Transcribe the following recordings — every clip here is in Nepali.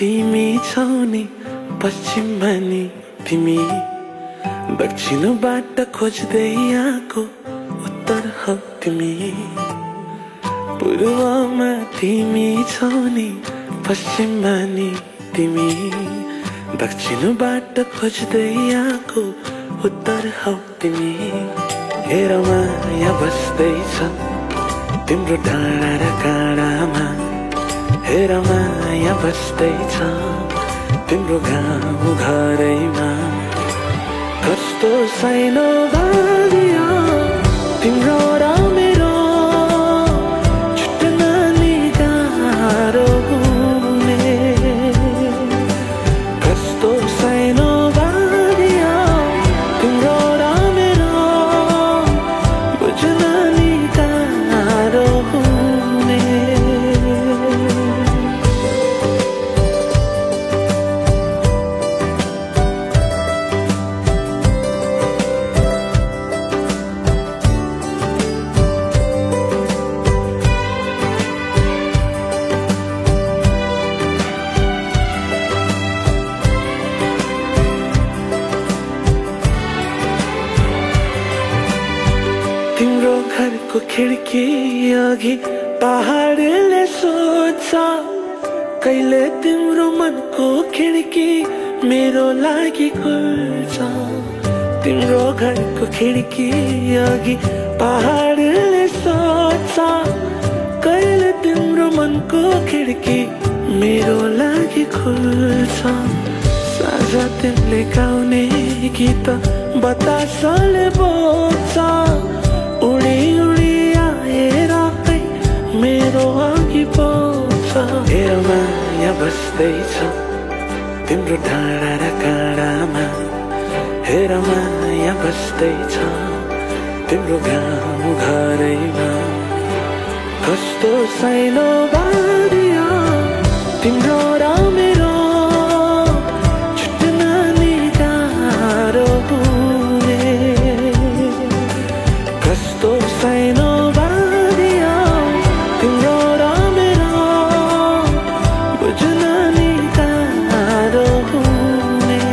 तिमी छौ नि पश्चिममा नि तिमी दक्षिणबाट खोज्दै आएको उत्तर हौ तिमी पूर्वमा तिमी छौ नि पश्चिममा नि तिमी दक्षिणबाट खोज्दै आएको उत्तर हौ तिमी हेर माया बस्दैछ तिम्रो डाँडा र काँडामा हेर माया बस्दैछ तिम्रो गाउँ घरैमा कस्तो सानो भाग्य तिम्रो र मेरो छुट्न नि गाह्रो हुने कस्तो सानो भाग्य तिम्रो र मेरो बुझ्न नि गाह्रो हुने तिम्रो घरको खिड्की अघि पहाडले सोध्छ कहिले तिम्रो मनको खिड्की मेरो लागि खुल्छ तिम्रो घरको खिड्की अघि पहाडले सोध्छ कहिले तिम्रो मनको खिड्की मेरो लागि खुल्छ साझा तिमीले गाउने गीत बतासले बोल्छ उडी उडी आएर मेरो अघि बोल्छ हेर माया बस्दैछ तिम्रो डाँडा र काँडामा हेर माया बस्दैछ तिम्रो गाउँ घरैमा कस्तो सानो बारिया तिम्रो र मेरो छुट्न नि गाह्रो हुने कस्तो सानो बारिया तिम्रो र मेरो बुझ्न नि गाह्रो हुने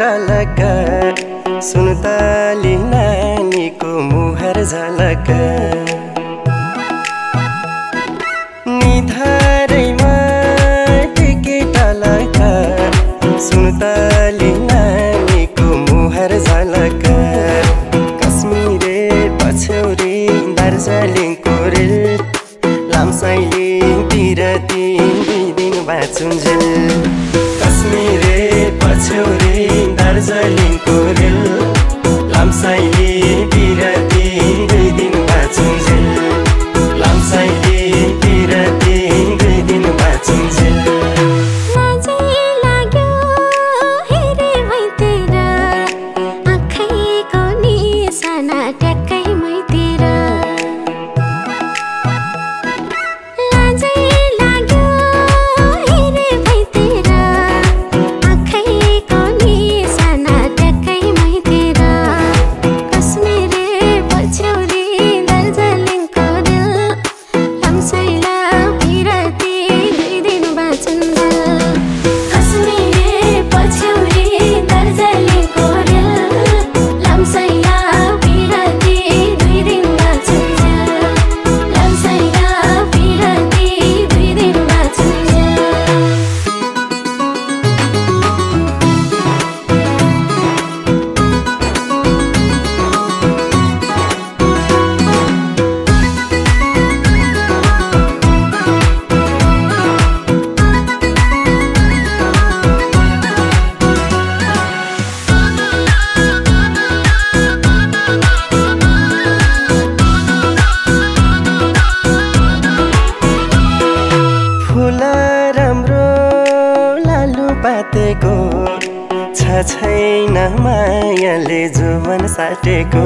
टलक सुनताली नानीको मुहार झलक निधारैमा टिके टलक सुनताली नानीको मुहार झलक कश्मीरे पछ्यौरी दार्जिलिङको रेल लामसाइले बिरती 2 दिन बाँचुन्जेल कश्मीरे पछ्यौरी दार्जिलिङको रेल लामसाइले बिरती 2 दिन बाँचुन्जेल लामसाइले बिरती 2 दिन बाँचुन्जेल पातेको छैन मायाले जुवन साटेको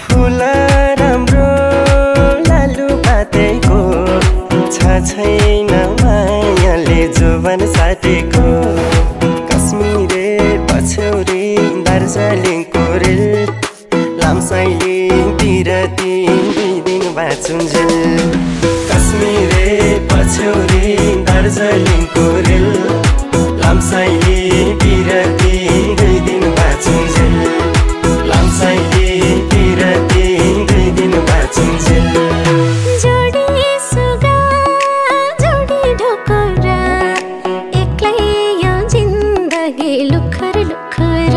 फुल राम्रो लालु पातेको छैन मायाले जुवन साटेको कश्मीरे पछ्यौरी दार्जिलिङको रेल लामसाइले बिरती 2 दिन बाँचुन्जेल कश्मीरे पछ्यौरी दार्जिलिङको रेल लामसाइले बिरती 2 दिन बाँचुन्जेल लामसाइले बिरती 2 दिन बाँचुन्जेल जोडी सुगा जोडी ढोकरा एक्लै यो जिन्दगी लुखर लुखर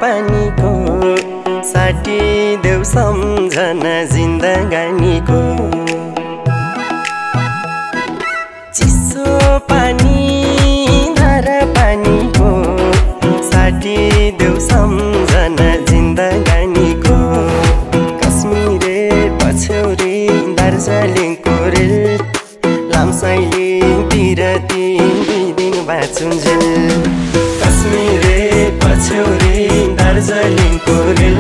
पानीको साटी देऊ सम्झना जिन्दगानीको चिसो पानी धारा पानीको साटी देऊ सम्झना जिन्दगानीको कश्मीरे पछ्यौरी दार्जिलिङको रेल लामसाइले बिरती 2 दिन बाँचुन्जेल कश्मीरे पछ्यौरी दार्जिलिङको रेल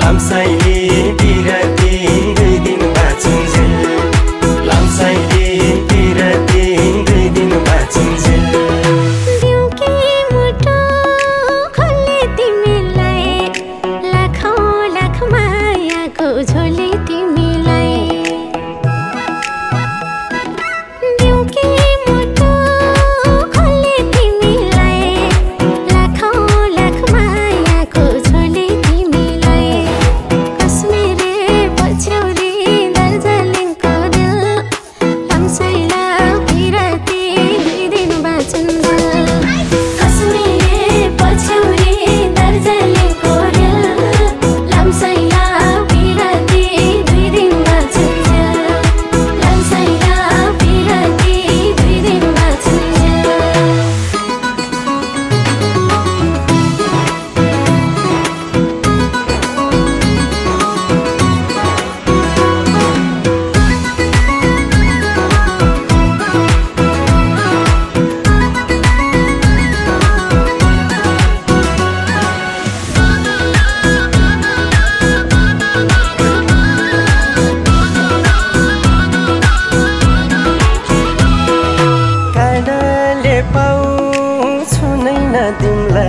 लामसाइले बिरती 2 दिन बाँचुन्जेल लामसाइले बिरती 2 दिन बाँचुन्जेल दिउके मुटु खोले तिमीलाई लाखौँ लाख मायाको झोली तिमीलाई दिउके मुटु खोले तिमीलाई लाखौँ लाख मायाको झोली तिमीलाई नदिम्ला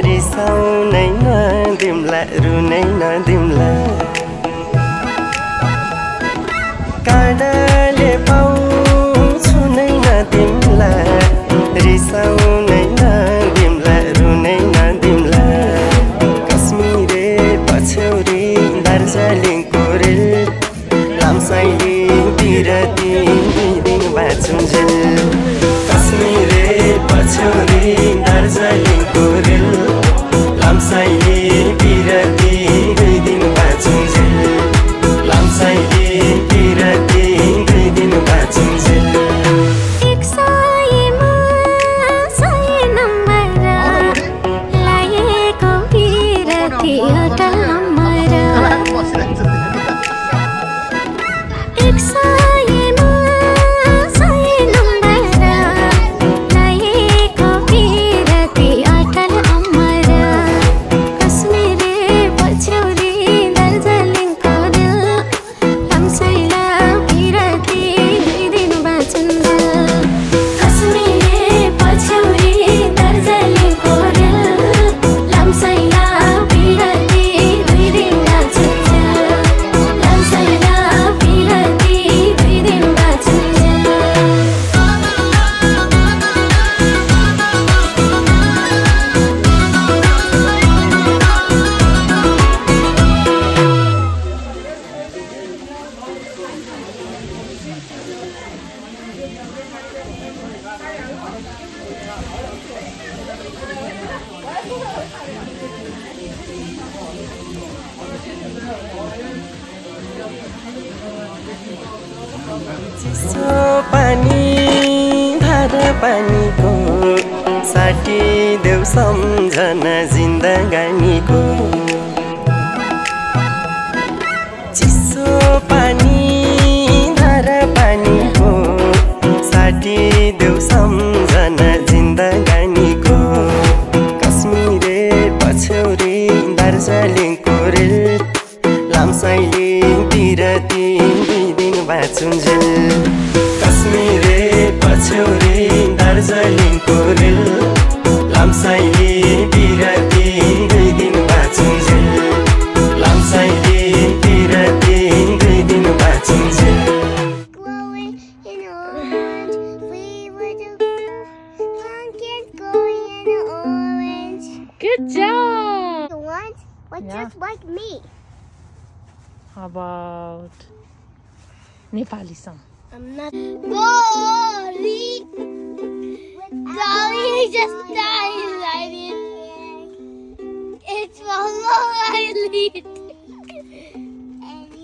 रिसाउनै नदिम्ला रुनै नदिम्ला काँडाले पाउँछु नै नदिम्ला रिसाउनै नदिम्ला रुनै नदिम्ला कश्मीरे पछौरी दार्जिलिङको रेल लामसाइली बिरती दिन बाँचुन्जेल कश्मीरे पछौरी दार्जिलिङको रेल लामसाइली बिरती दुई दिन बाँचुन्जेल लामसाइली बिरती दुई दिन बाँचुन्जेल चिसो पानी धारा पानीको साठी देऊ सम्झना जिन्दगानीको चिसो पानी धारा पानीको साठी देऊ सम्झना जिन्दगानीको कश्मीरे पछौरी दार्जिलिङको रेल लामसाइली बिरती दुई दिन बाँचुन्जेल कश्मीरे पछौरी दार्जिलिङको रेल लामसाइली बिरती दुई दिन बाँचुन्जेल लामसाइली बिरती दुई दिन बाँचुन्जेल Good job! Like Yeah. just like me. How about Nepali song? I'm not Dolly. Dolly just died. It's from Dolly.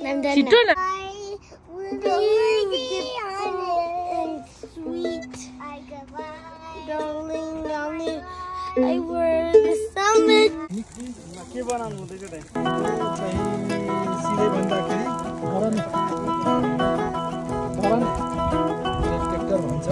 I'm done She done it. now. And sweet. Darling, darling, I wear the summit. के बनाउनु हुँदैछ दाइ चाहिँ सिधै भन्दाखेरि धरन ट्र्याक्टर भन्छ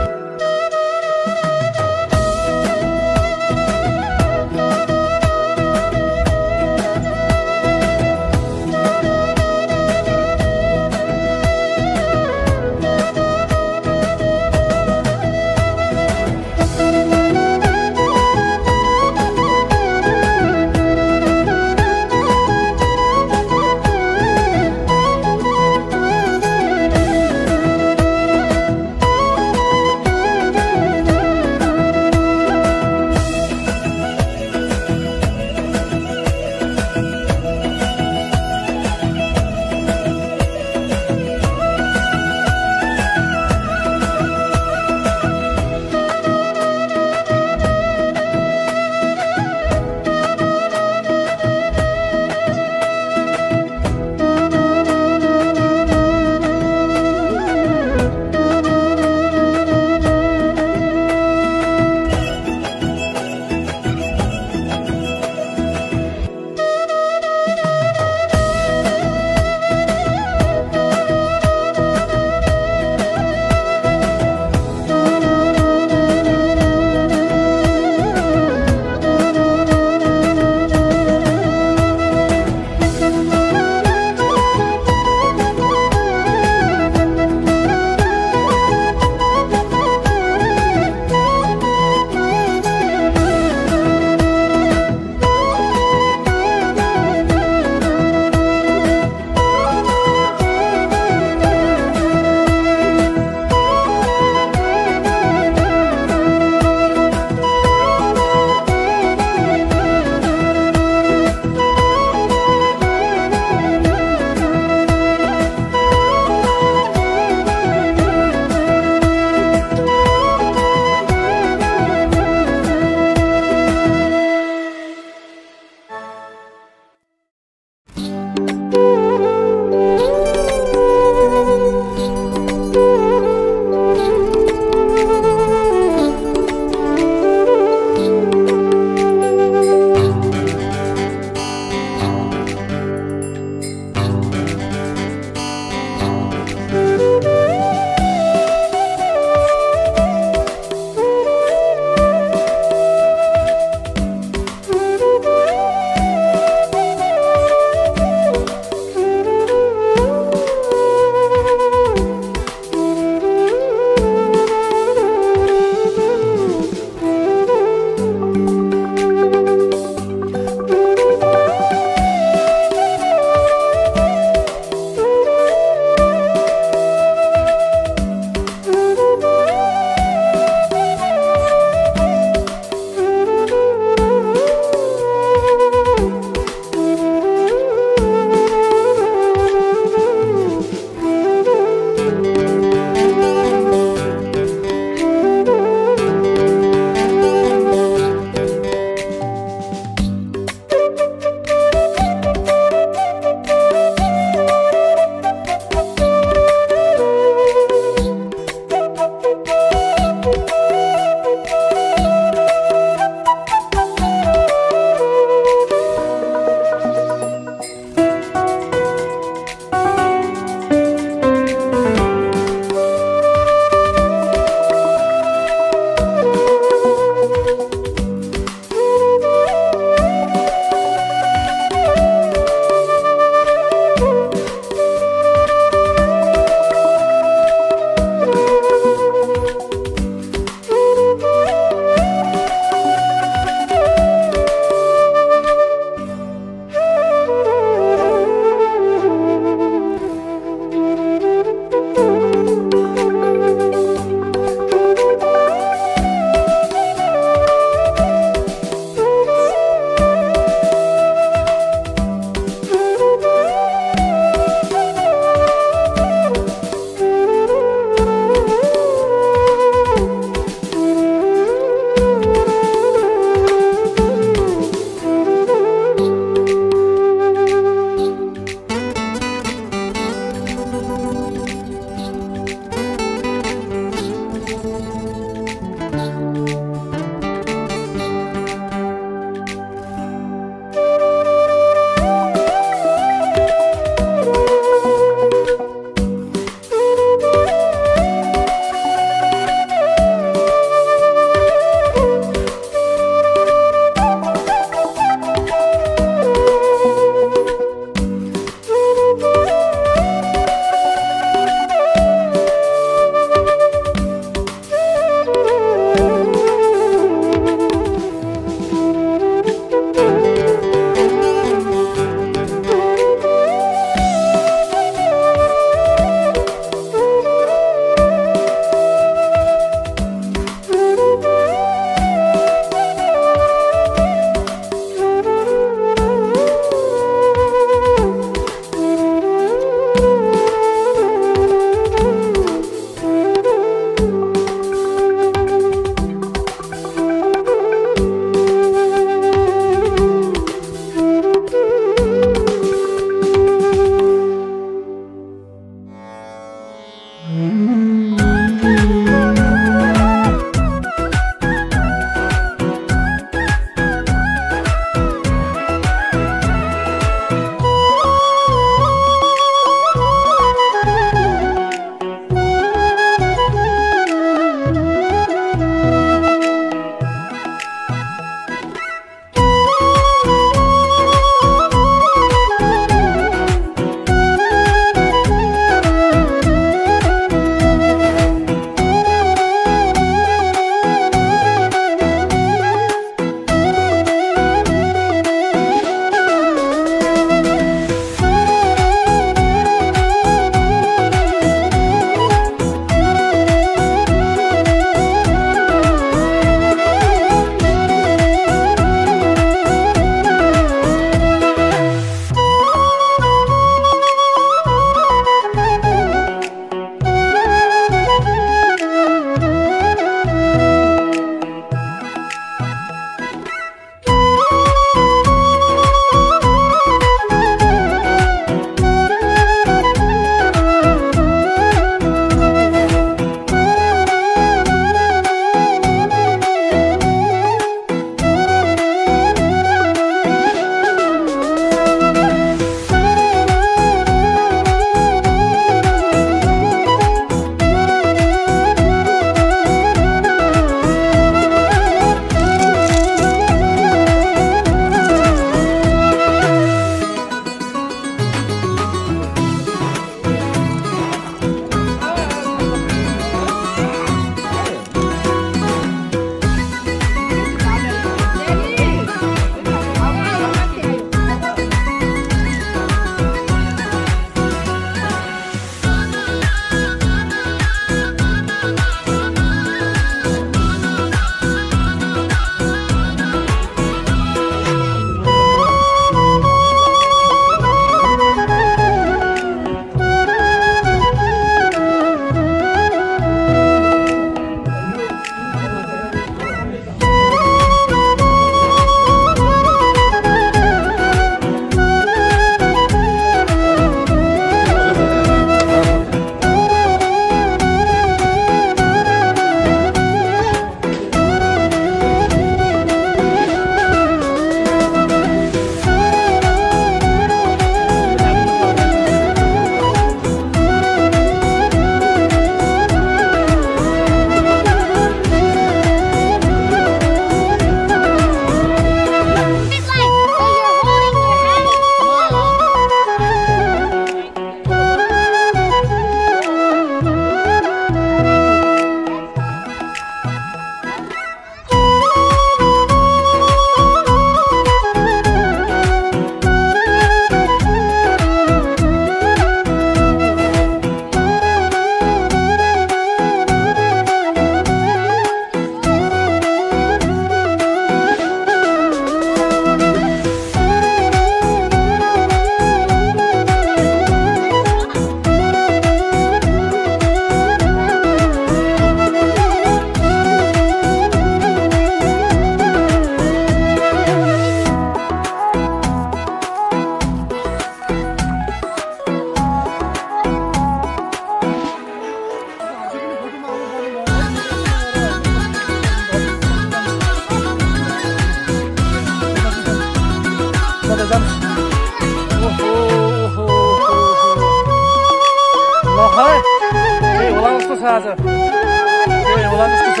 छ आज के होला कस्तो छ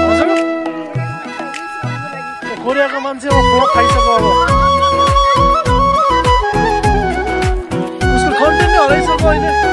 हजुर कोरियाको मान्छे अब फ्लप खाइसक्यो अब उसको कन्टेन्ट नै हराइसक्यो अहिले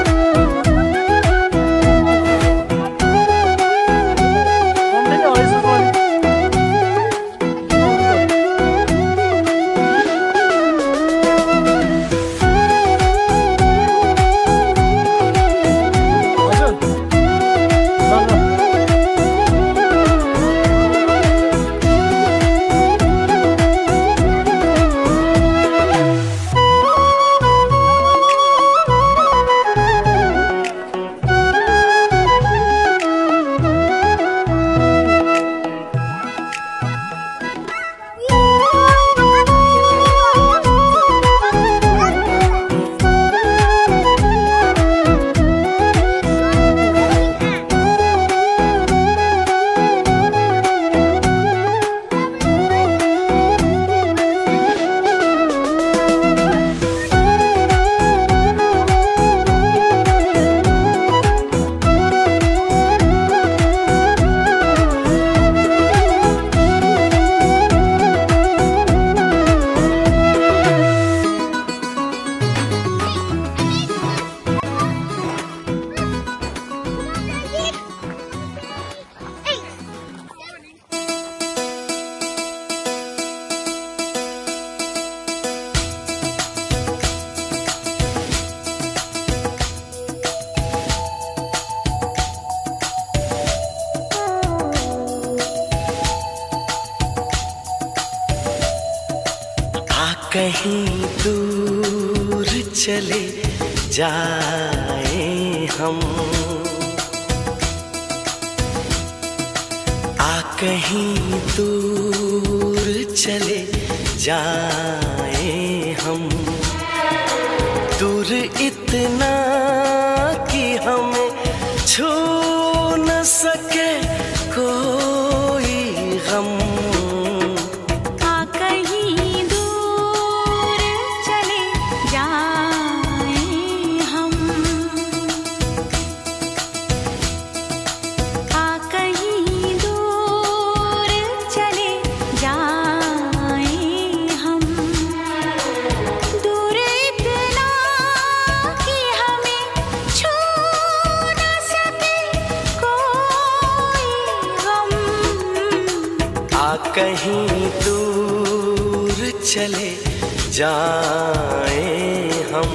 कहीं दूर चले जाए हम कहीं दूर चले जाए हम दूर इतना कि हमें छू न सके कोई गम कहीं दूर चले जाए हम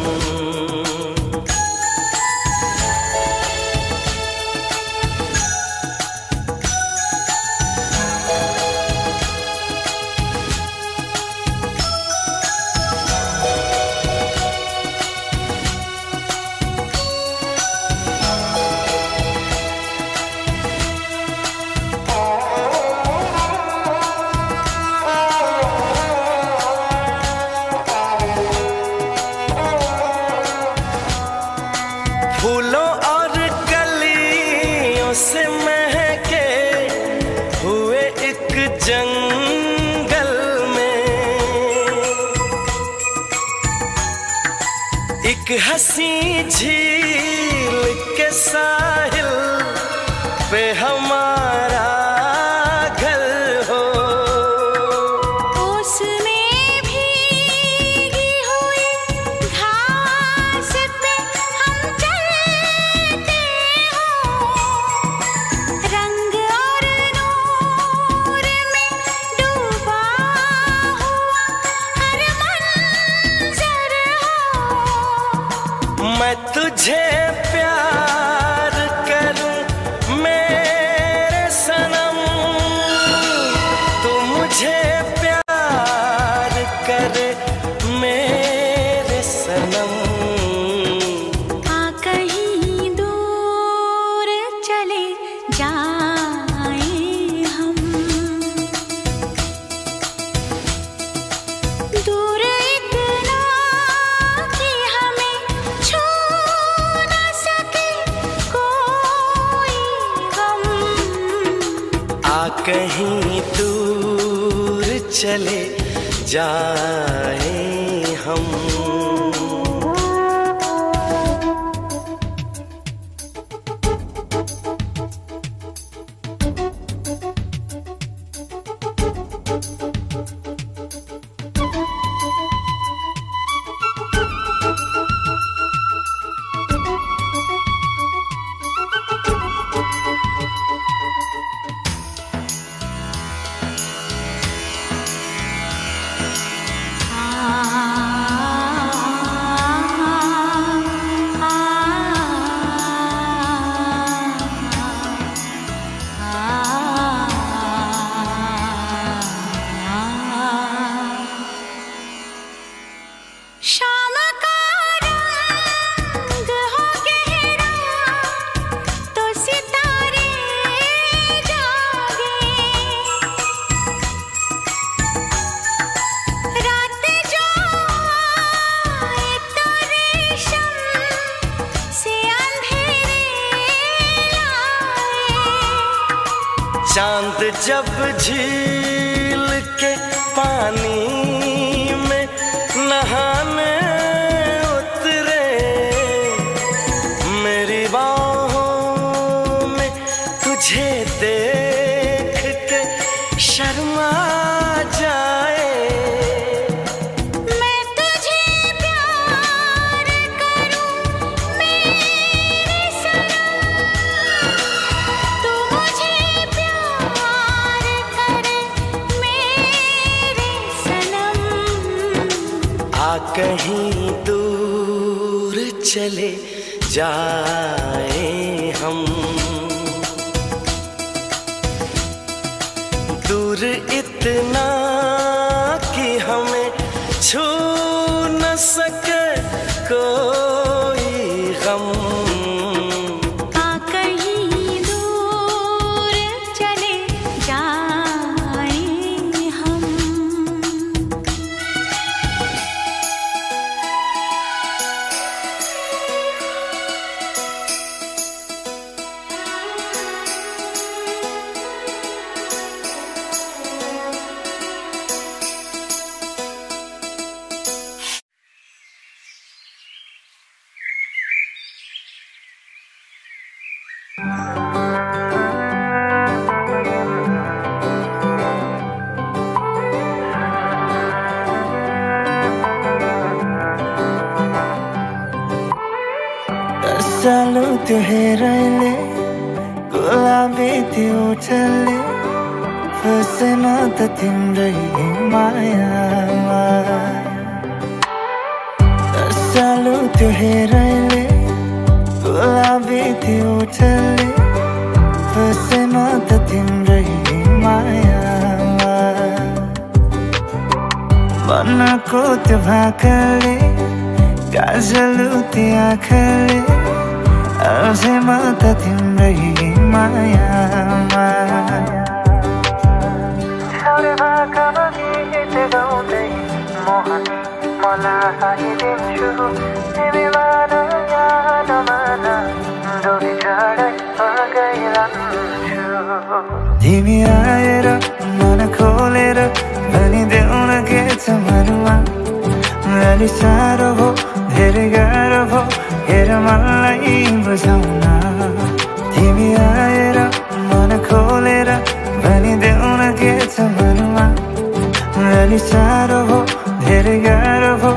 फूलों और कलियों से महके हुए एक जंगल में एक हंसी झील के साहिल पे हमारा घर हो मैं तुझे प्यार करूं मेरे सनम तू मुझे प्यार करे मेरे सनम कहीं दूर चले जाए हम दूर कहीं दूर चले जाए हम चांद जब झील के पानी में नहाने उतरे, मेरी बाहों में तुझे देख के शर्मा जाए। मैं तुझे प्यार करूं मेरे सनम, तू मुझे प्यार करे मेरे सनम। आ कहीं दूर चले जाए हम, दूर इतना कि हमें छू न सके कोई गम। आ कहीं दूर चले जाए हम। चालू त्यो हेराइले गुलाबी त्यो ओठले फसेन त तिम्रै मायामा। चालू त्यो हेराइले गुलाबी त्यो ओठले फसेन त तिम्रै मायामा। मनको त्यो भाकाले काजलु त्यो आँखाले अझै म त तिम्रै मायामा। छाउरे भाकामा गीत गाउँदै मोहनी मलाई दिन्छु, तिमी मान या नमान डोरी चढै गइरहन्छु। तिमी आएर मन खोलेर भनिदेऊ न के छ मनमा, अलि साह्रो भो धेरै गाह्रो भो हेर मलाई बुझाउन। तिमी आएर मन खोलेर भनिदेऊ न के छ मनमा, अलि साह्रो भो धेरै गाह्रो भो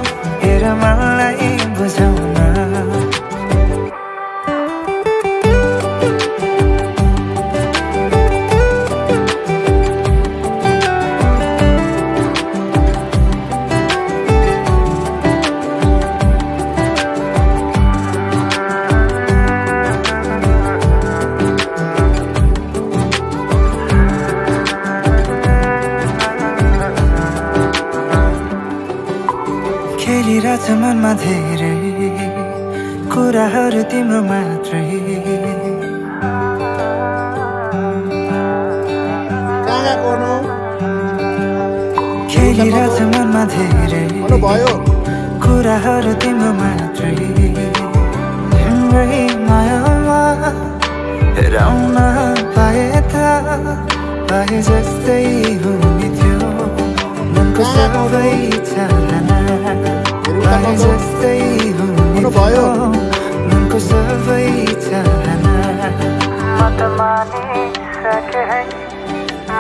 हेर मलाई बुझाउन। खेलिरहेछ मनमा धेरै कुराहरू तिम्रो मात्रै। खेलिरहेछ मनमा धेरै कुराहरू तिम्रो मात्रै। तिम्रै मायामा हेराउन पाए त पाए जस्तै हुने थियो मनको सबै चाहना। पाए जस्तै हुने थियो मनको सबै चाहना। म त मानिसके है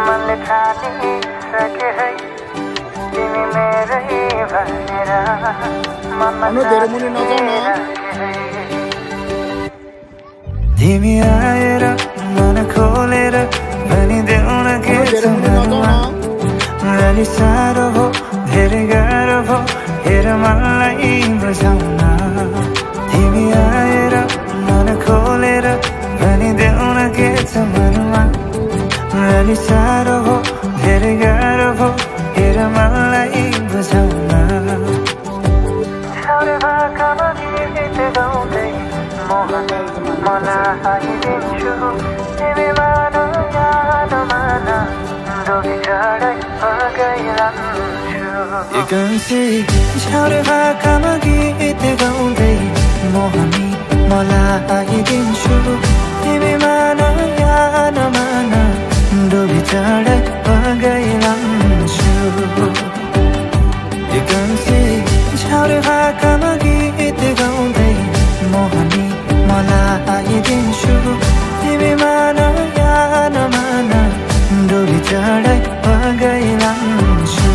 मनले ठानिसके है तिमी मेरै भनेर मनमा तिमी आएर मन खोलेर भनिदेऊ न के छ मनमा, अलि साह्रो भो धेरै गाह्रो भो हेर मलाई बुझाउन। तिमी आएर मन खोलेर भनिदेऊ न के छ मनमा, अलि साह्रो भो धेरै गाह्रो भो हेर मलाई बुझाउन। छाउरे भाकामा गीत गाउँदै मोहनी मलाई दिन्छु, तिमी मान या नमान डोरी चढै गइरहन्छु। एकांशै छाउरे भाकामा गीत गाउँदै मोहनी मलाई दिन्छु, तिमी मान या नमान डोबी चढाइ पगाइलान्छु दिगन्ती झ्याउरे भाकामा गीत गाउँदै मोहनी मलाई दिन्छु तिमी मान या नमान डोबी चढाइ पगाइलान्छु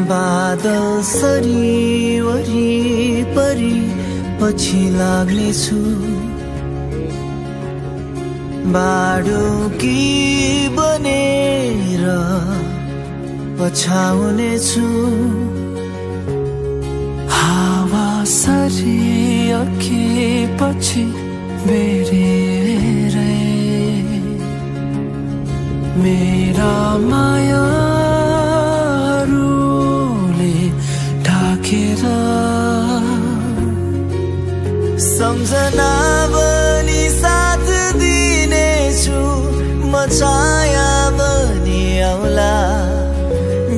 बादल सरी वरिपरि पछि लाग्नेछु बाडुकी बनेर पछाउनेछु हावा सरी अघिपछि बेरेरै मेरा माया सम्झना बनी साथ दिनेछु म छाया बनी आउला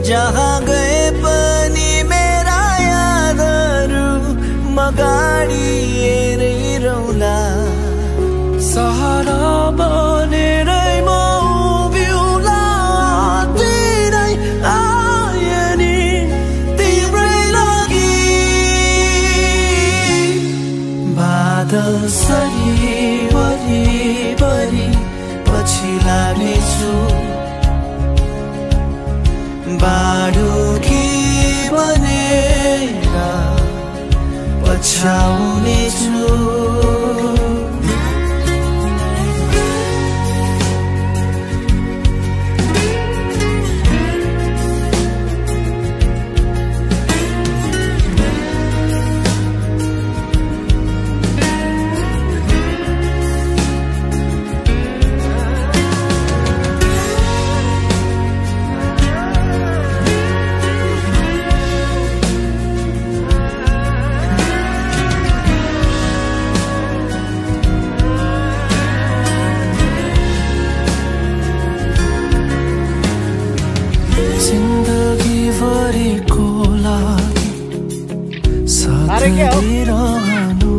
जहाँ गए पनि मेरा यादहरू म गाडी हेरै रौला सहारा बनेरै म उभिउला तिरै आए नि तिम्रै लागि बादल सरी वरिपरि पछि लाग्नेछु बाडुकी बनेर पछाउनेछु रहनु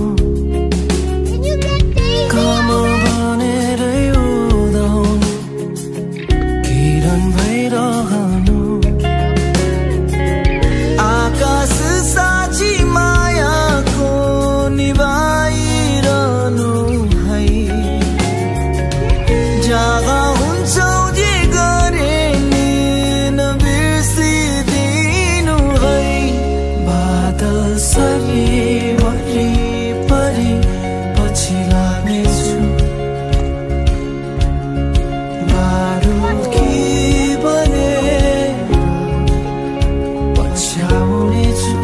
काम भनेरै उदाउनु किरण भइरहनु आकाश साची मायाको निभाइरहनु है जगा हुन्छौ जे गरे नि नबिर्सिदिनु है बादल सरी वरिपरि पछि लाग्नेछु बाडुकी बनेर पछ्याउनेछु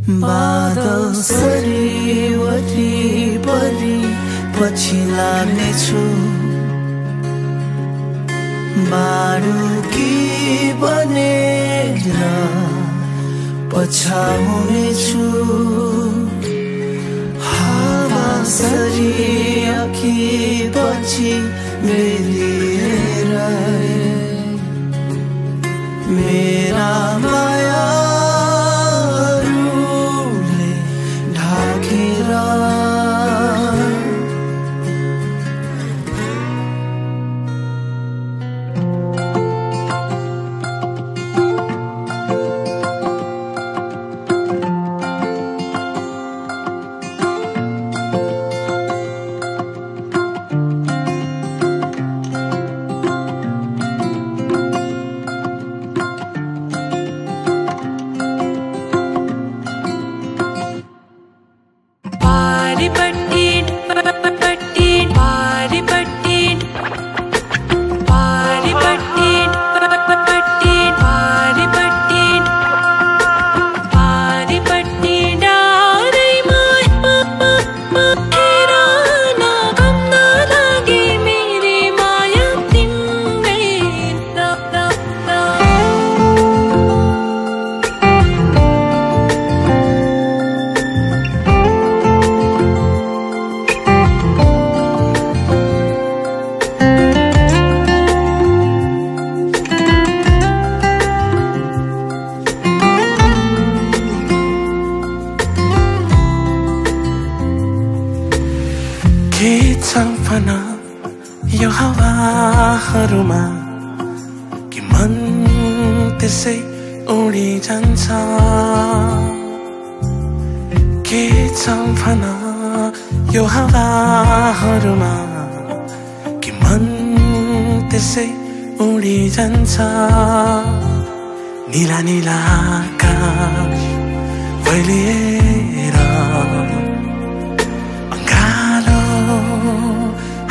बादल सरी वरिपरि पछि लाग्नेछु बाडुकी बनेर पछाउनेछु तेरी आँखी पछि बेलिएर मेरा मायाहरूले ढाकेर सपना यो हावाहरूमा कि मन त्यसै उडी जान्छ के छ भन यो हावाहरूमा कि मन त्यसै उडी जान्छ नीला नीला आकाश भैलिएर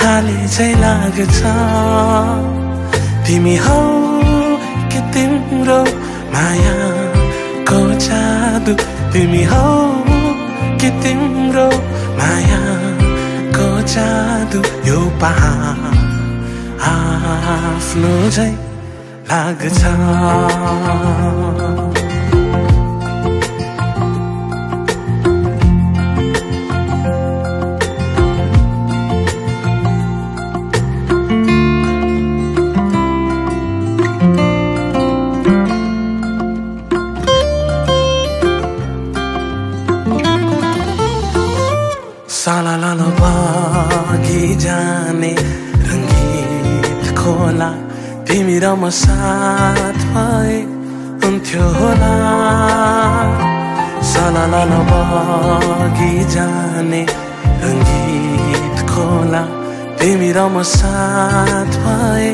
हाले चाहिँ लाग्छ तिमी हौ कि तिम्रो मायाको जादु तिमी हौ कि तिम्रो मायाको जादु यो पहाड आफ्नो चाहिँ लाग्छ सालालालो बागी जाने रङ्गीत खोला तिमी र म साथ भए हुन्थ्यो होला सालालालो बागी जाने रङ्गीत खोला तिमी र म साथ भए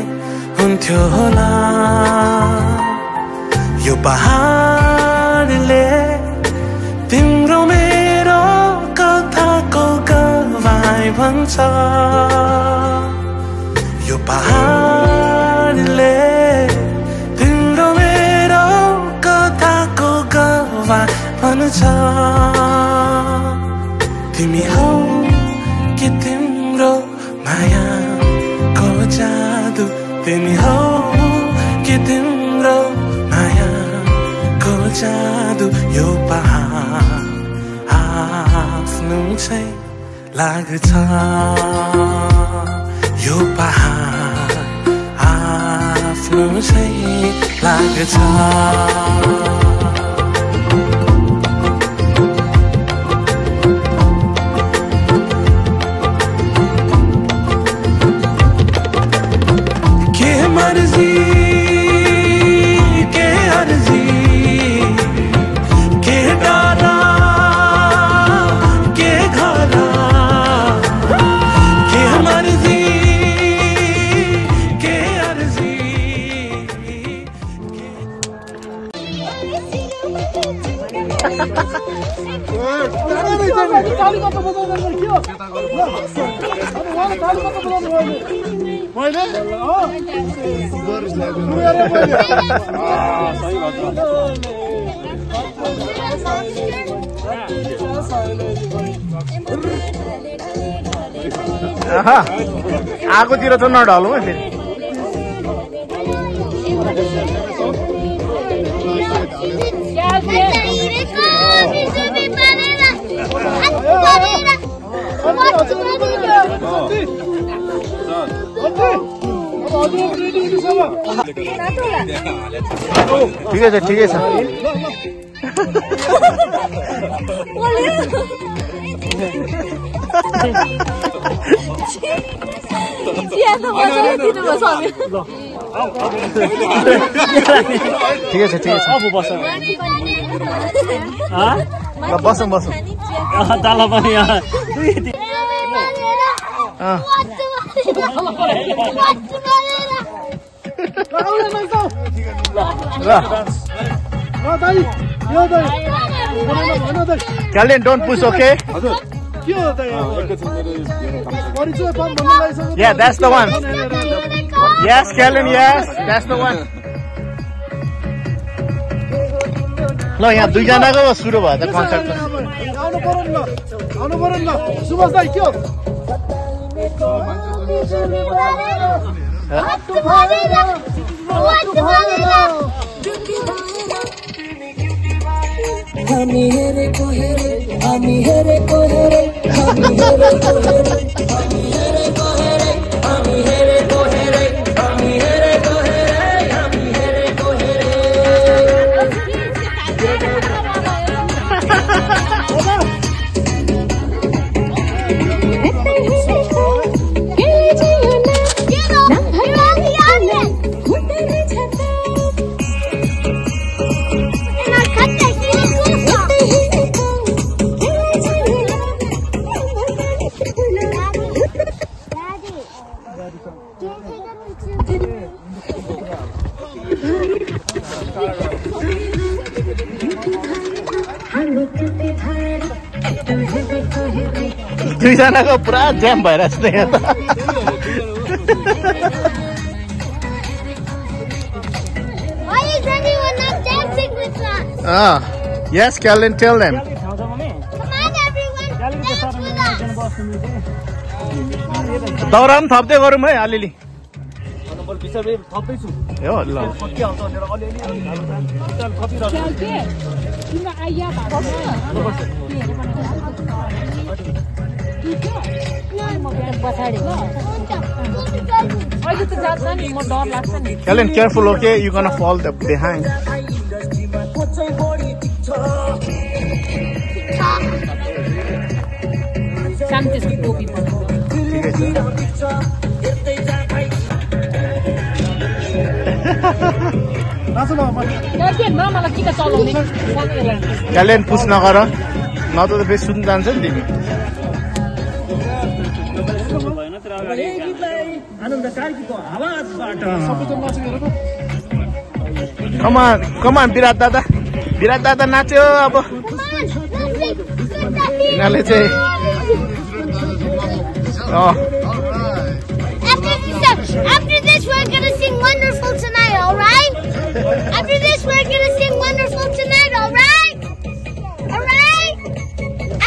हुन्थ्यो होला यो पहाडले तिम्रो मेरो कथाको गवाई भन्छ यो पहाडले तिम्रो मेरो कथाको गवाई भन्छ तिमी हौ कि तिम्रो मायाको जादु तिमी हौ कि तिम्रो मायाको जादु यो पहाड आफ्नो चाहिँ लाग्छ यो पहाड आफ्नो चाहिँ लाग्छ आगोतिर त नढालौँ है फेरि ठिकै छ ठिकै छ ठिकै छ ठिकै छ बसौँ बसौँ ताला पनि Calvin, don't push, okay? Yeah, that's the one. Yes, Calvin, yes, that's the one. ल यहाँ दुईजनाको सुरु भयो त कन्सर्ट दुईजनाको पुरा ज्याम भइरहेछ त यहाँ त Yes, Calvin, tell them. Come on, everyone. Dance with us. दौरान थप्दै गरौँ है अलिअलि हो ल Calvin, careful, okay? You're gonna fall behind. Calvin, push नगर न त बेस सुन्न जान्छ नि तिमी कमान विराट दादा नाच्यो अब यिनीहरूले चाहिँ After this, we're gonna sing Wonderful Tonight, alright? After this, we're gonna sing Wonderful Tonight, alright? Alright?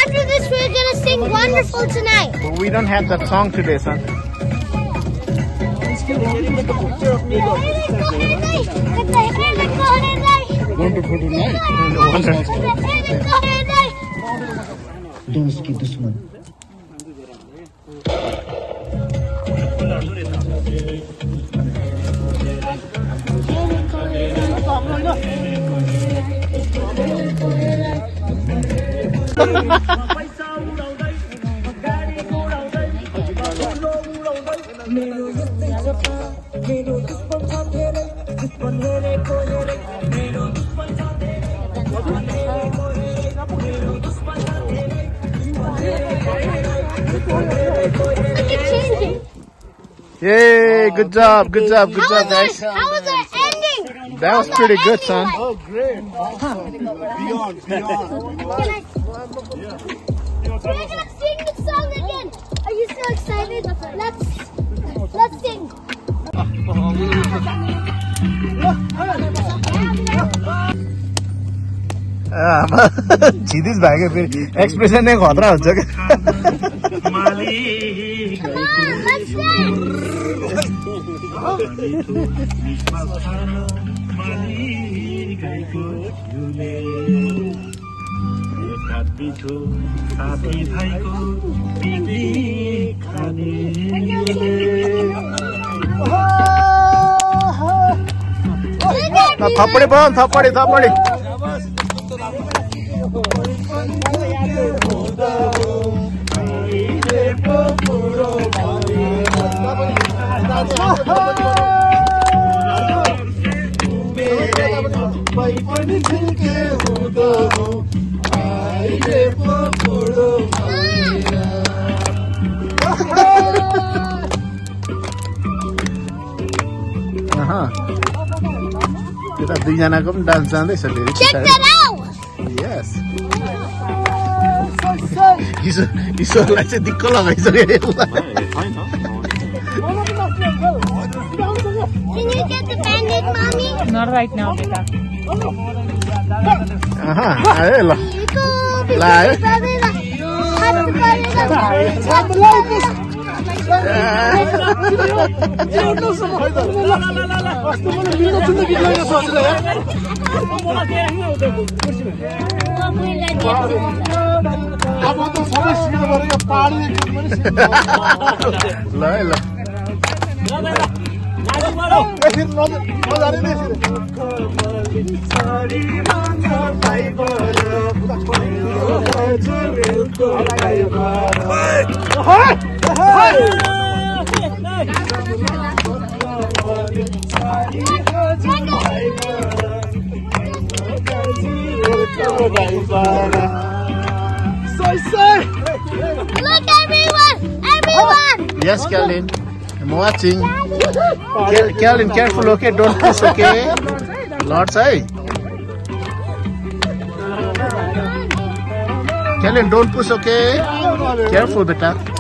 After this, we're gonna sing Wonderful Tonight. But we don't have that song today, son. Wonderful Tonight. दोस्त की दुश्मन Yay, good job, guys. How was our ending? That was pretty good, son. Oh, great. Beyond. We're gonna sing the song again. Are you so excited? Let's sing. छिदिस भाग्यो फेरि एक्सप्रेसन नै खतरा हुन्छ क्या Come on, let's sing. थप्पडी भयो थप्पडी थप्पडी kita दुईजनाको पनि डान्स जाँदैछ फेरि यस ईश्वरलाई चाहिँ दिक्क लगाइसक्यो Can you get the band-aid, Mommy? Not right now, beta. आयो ल ल आयो ल ल Look, everyone! Everyone! Yes, Calvin. I'm watching. Calvin, careful, okay? Don't push, okay? Lots, hey? Calvin, don't push, okay? Careful, beta.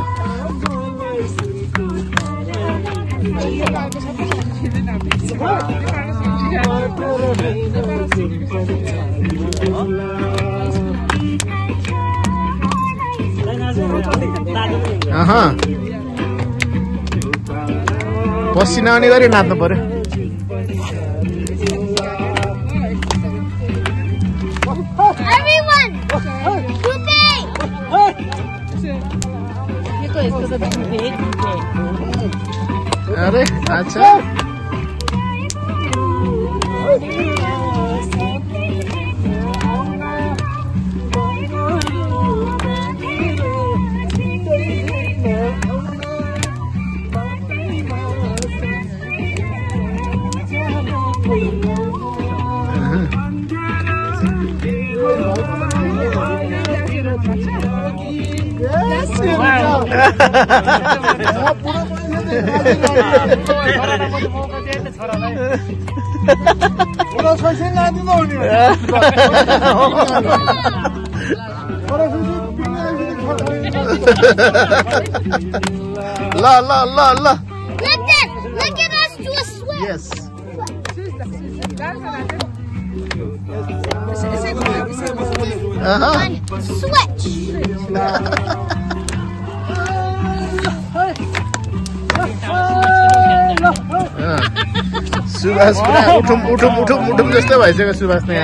पसिना आउने गरी नाच्नु पर्यो Everyone! अरे अच्छा La la la la. Look at us do a switch. Yes. One switch. Subhash उठुम उठुम उठुम उठुम जस्तो भइसक्यो सुभाष नै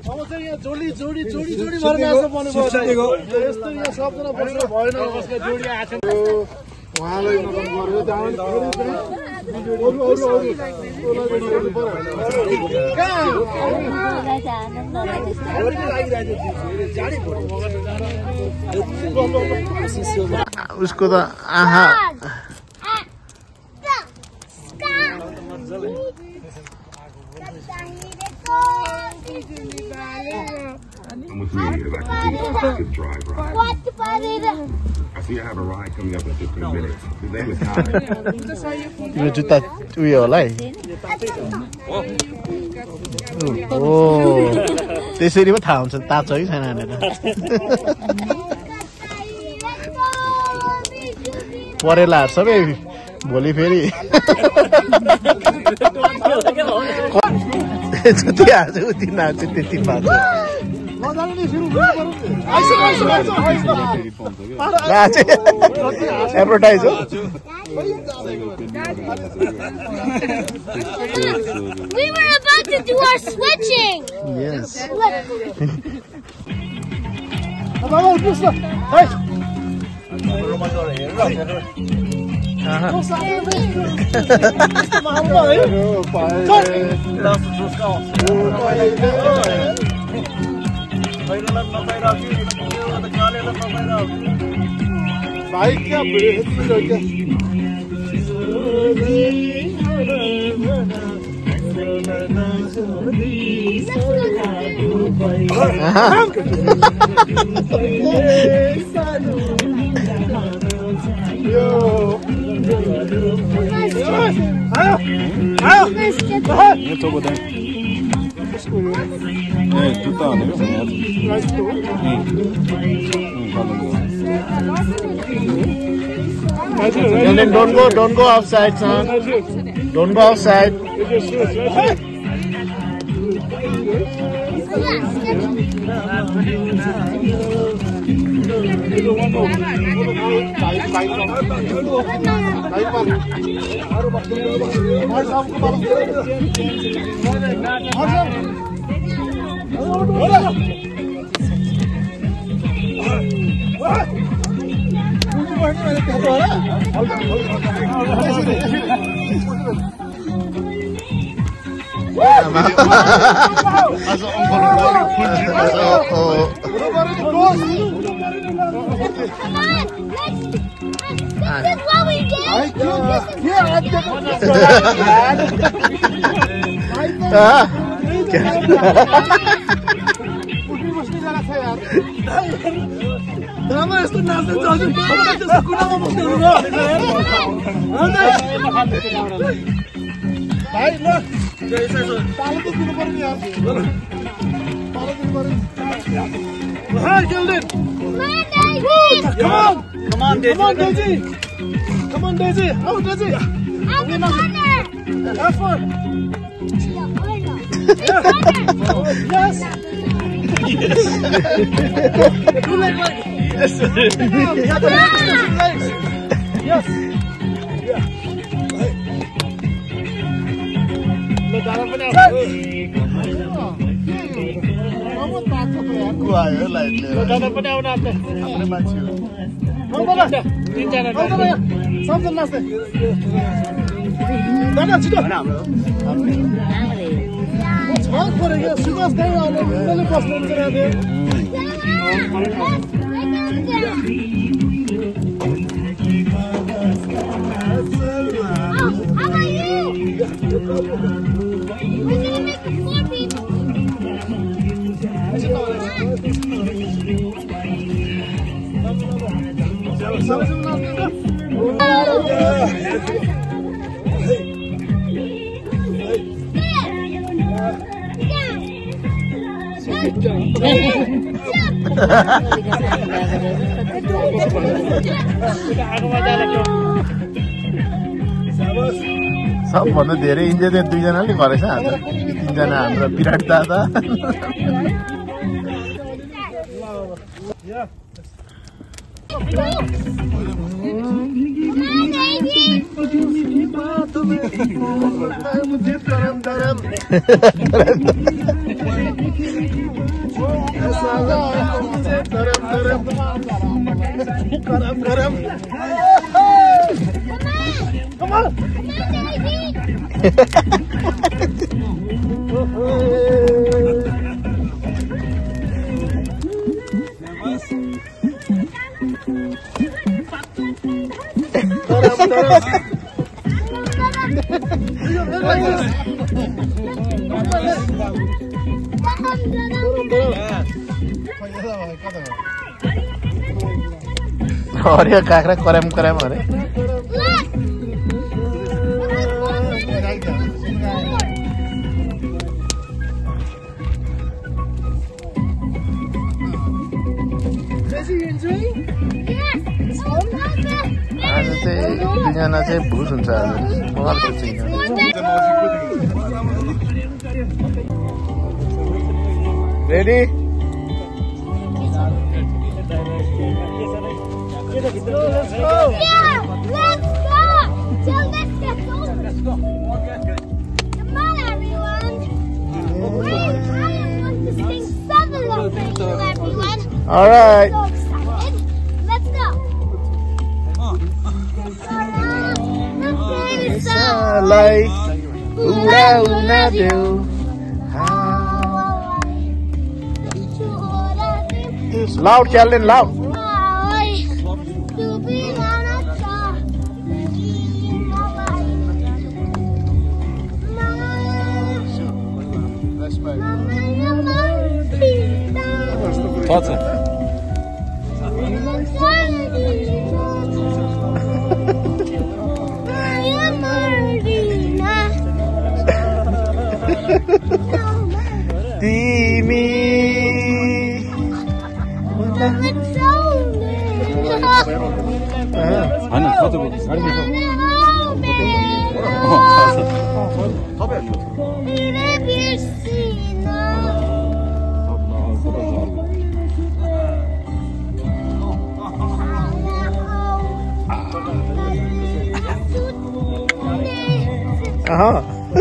अब चाहिँ यहाँ जोडी जोडी जोडी जोडी भएर आछ पनि भयो यस्तो यहाँ सबजना बसेर भएन कसले जोडी आछ उहाँलाई नगर्नु पर्यो जान उसको त आहा I see you have a ride coming up in 15 minutes. His name is Ty. यो जुत्ता उयो होला है ओ त्यसरी पो थाहा हुन्छ तातो है छैन भनेर परेलाहरू सबै भोलि फेरि जति हाल्छ उति नाच्छ त्यति पार्छ एडभर्टाइज हो We were about to do our switching. Yes. भाइ क्या video And then don't go outside, son. Don't go outside. Come on, Daisy. Oh, Daisy. I'm the corner. Have fun. Yes. Yes. सबभन्दा धेरै इन्जोय चाहिँ दुईजनाले गरेछ हाम्रो तीनजना हाम्रो विराट दादा Come on! हरियो काँक्रा कराम कराम अरे आज चाहिँ दुईजना चाहिँ भुस हुन्छ ready Let's go! Yeah! Let's go! Till this gets over. Let's go. Come on, everyone. Wait, I am going to sing 7 of you, everyone. All right. So excited. Let's go. Like una do. Loud, Sheldon, loud. What's it? Timmy. 아니, 가도 가리면서.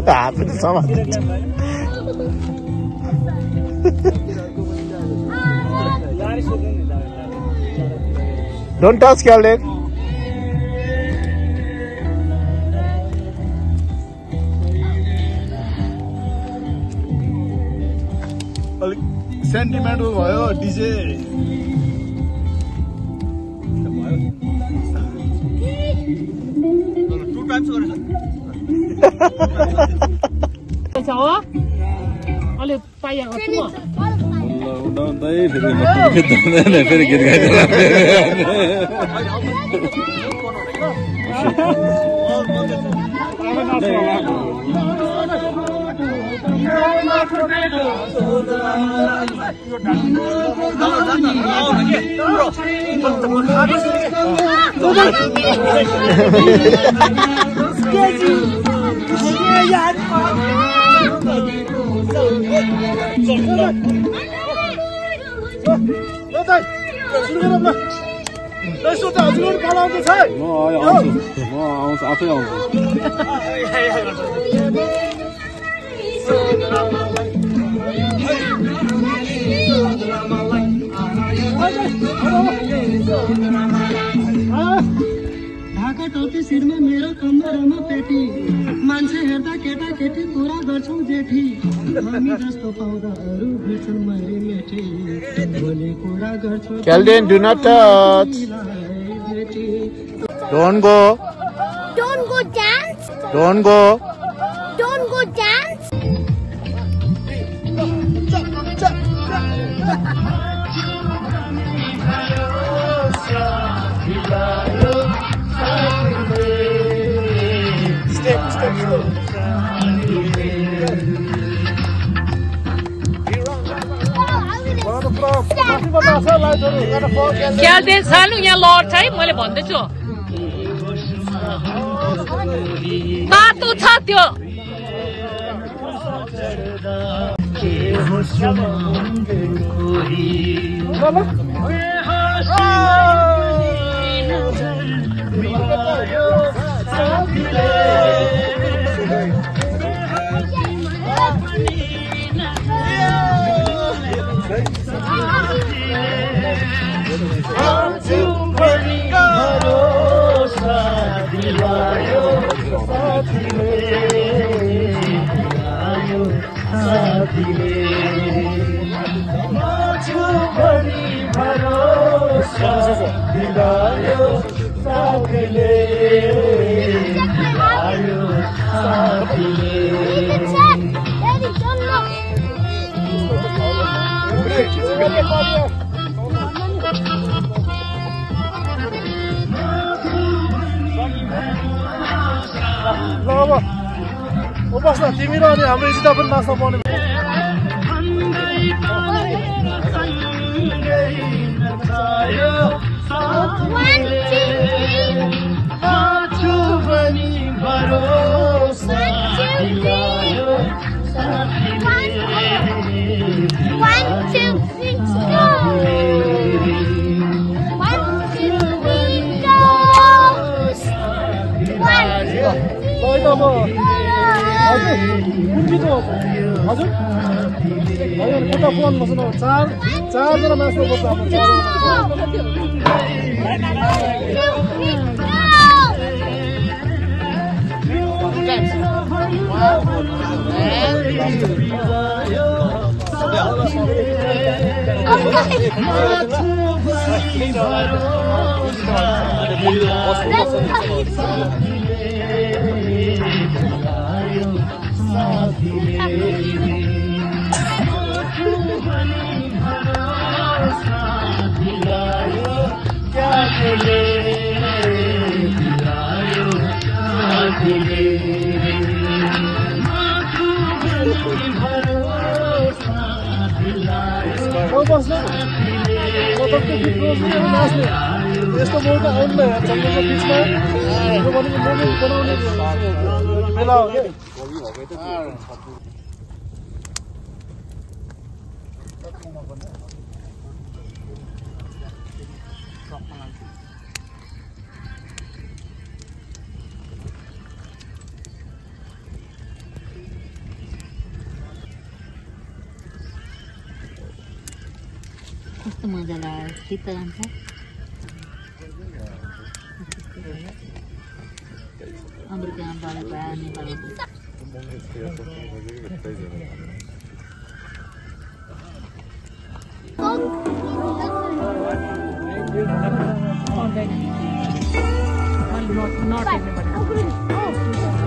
Apa sama? Don't touch, Sheldon. Sentimental भयो डीजे टु टाइम्स गरेछ पैसा हो अलि पाइएको छु म उडाउँदै फेरि गीत गाइदिन्छ आफै आउँछु ढाका टोपी शिरमा मेरो कम्मरमा पेटी मान्छे हेर्दा केटा केटी कुरा गर्छौ जेठी हामी जस्तो पाउँदा अरू भेट्छन् मैले मेटी बोले कुरा गर्छौ Sheldon, do not touch. Don't go. Don't go dance. Don't go. Don't go dance. Sheldon सानो यहाँ लड्छ है मैले भन्दैछु बाटो छ त्यो बस्न तिमी र अनि हाम्रो इजिता पनि नाच्न पाउने One, two, three, go! कुन गीत हो हजुर होइन कता फोन बस्नु चारजना मान्छे बस्छ यस्तो मौका आउनु जङ्गलको बिचमा यो भनेको मोमेन्ट बनाउने बेला हो क्या कस्तो मजा लाग्यो शीत जान्छ अमेरिकामा पढेको नेपालको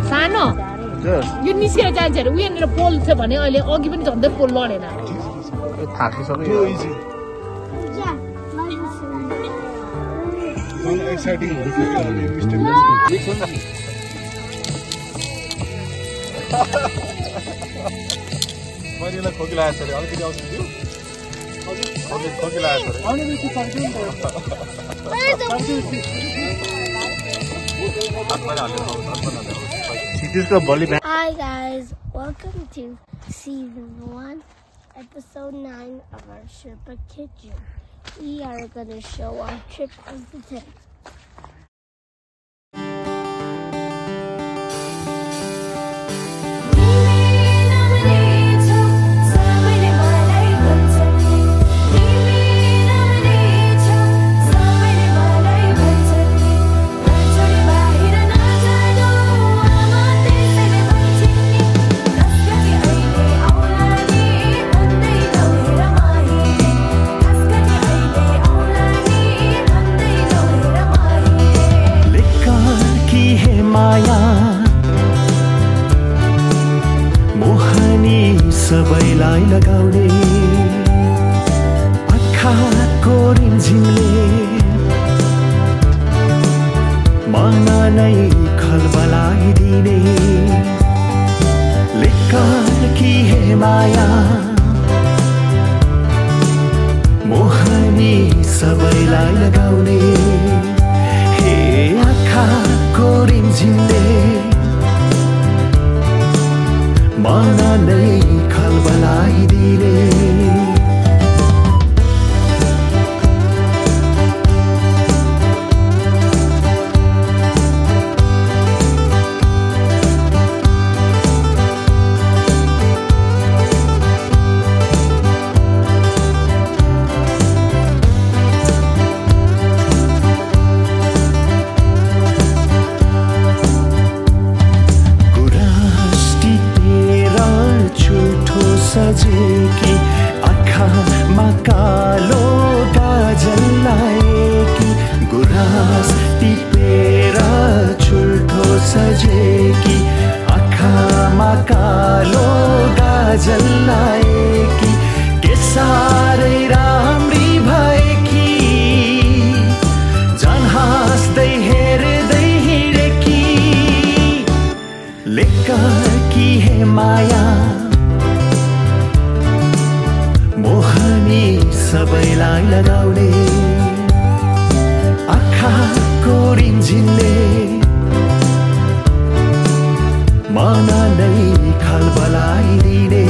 सानो यो निस्केर जान्छ अरे उयोनिर पोल थियो भने अहिले अघि पनि झन्डै पोल लडेन थाकिसक्यो एक्साइटिङ मैले खोकी लागेको छ अरे अलिकति आउँछ दियो खोकी लागेको छ अरे Hi guys, welcome to season 1, episode 9 of our Sherpa Kitchen. We are going to show our trip of the day. सबैलाई लगाउने आँखाको रिमझिमले मन नै खलबलाइदिने लेकर कि हे माया मोहनी सबैलाई लगाउने हे आँखाको रिमझिमले मन नै खलबलाइदिने सजेकी आँखामा कालो गाजल लाएकी गुराँस टिपेर छुल्ठो सजेकी आँखामा कालो गाजल लाएकी के साह्रै राम्री भएकी झन् हाँस्दै हेर्दै हिँडेकी लेककी हे माया मोहनी सबैलाई लगाउने आँखाको रिमझिमले मन नै खलबलाइदिने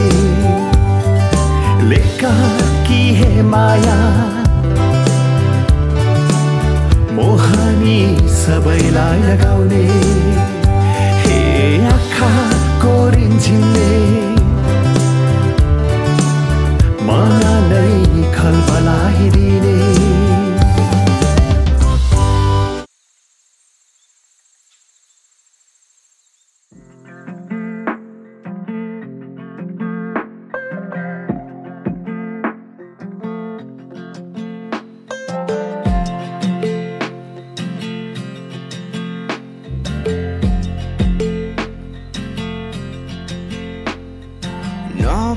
लेककी हे माया मोहनी सबैलाई लगाउने हे आँखाको चिन्ने माया नै खलबलाइदिने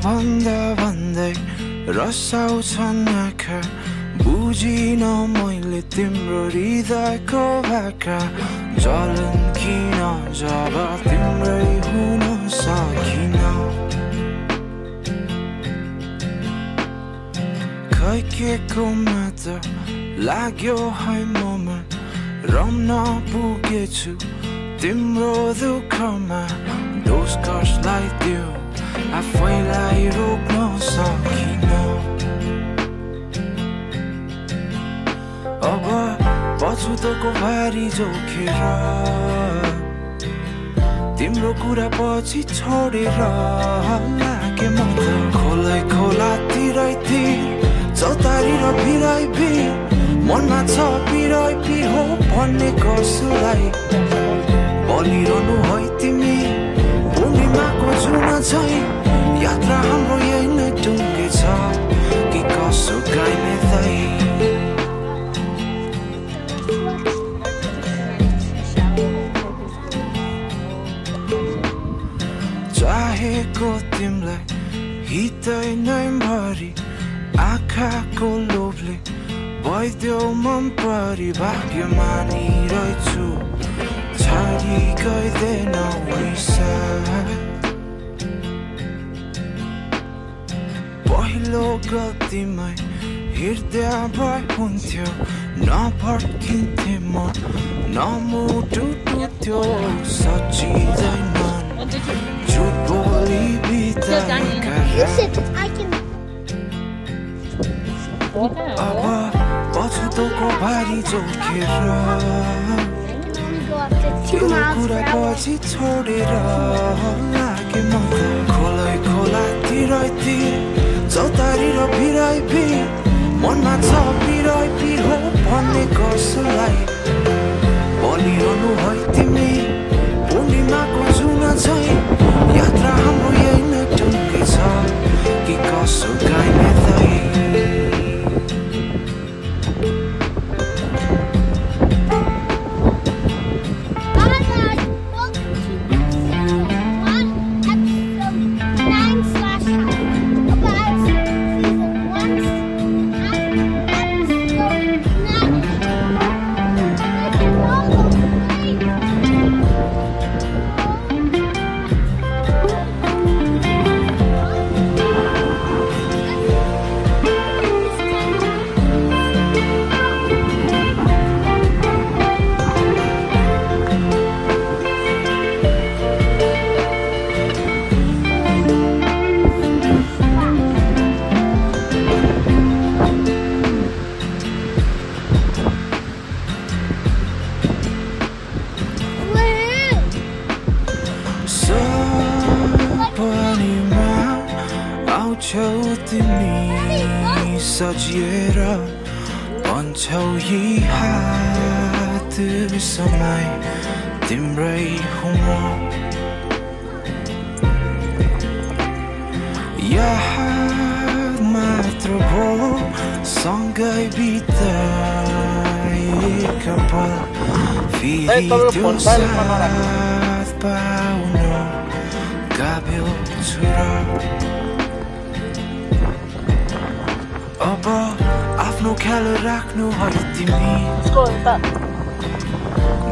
भन्दा भन्दै रसाउँछन् आँखा बुझिन मैले तिम्रो हृदयको भाका जलन किन जब तिम्रै हुन सकिन खै के को मात्र लाग्यो है ममा रम्न पुगेछु तिम्रो दुःखमा दोष कसलाई दियो आफैलाई रोक्न सकिन अब पछुतोको भारी जोखेर तिम्रो कुरा पछि छोडेर लागे म त खोलै खोला तिरै तिर चौतारी र भिराइ भिर मनमा छ पिराइ पिर हो भन्ने कसुलाई बलिरहनु है तिमी पूर्णिमाको जुन झै यात्रा हाम्रो यही नै टुङ्गे छ कि कसो गाइने दाइ चाहेको तिमीलाई हितै नै भरि आँखाको लोभले भइदेऊ मन परि भाग्यमानी रहेछु छाडी गइदेनौ पहिलो गल्तीमै हृदय भए हुन्थ्यो नभड्किन्थे म नमुटु टुट्यो सचिँदैन झुट बोली बिताएका अब पछुतोको भारी जोखेर तिम्रो कुरा पछि छोडेर लागे म त खोलै खोला तिरै तिर चौतारी र भिराइ भिर मनमा छ पिराइ पिर हो भन्ने कसलाई बलिरहनु है तिमी पूर्णिमाको जुन झै यात्रा हाम्रो यही नै टुङ्गे छ कि कसो गाइने दाइ सजिएर भन्छौ यी हात समय तिम्रै हुँ म यहाँ मात्र भो सँगै बिताएका पल फेरि त्यो साथ पाउन गाभ्यो छु र अब आफ्नो ख्याल राख्नु है तिमी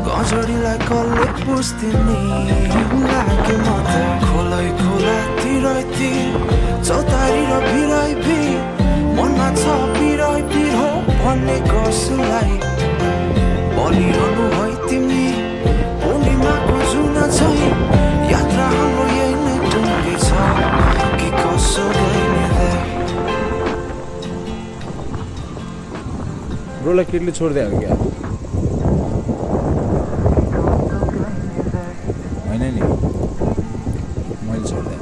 गजडीलाई कसले पुस्दिने लागे म त खोलै खोला तिरै तिर चौतारी र भिराइ भिर मनमा छ पिराइ पिर हो भन्ने कसलाई बलिरहनु है तिमी पूर्णिमाको जुन झै यात्रा हाम्रो यही नै टुङ्गे छ कि कसो गाइने दाइ ब्रोलाई केटले छोड्दै हाल्यो क्या होइन नि मैले छोड्दै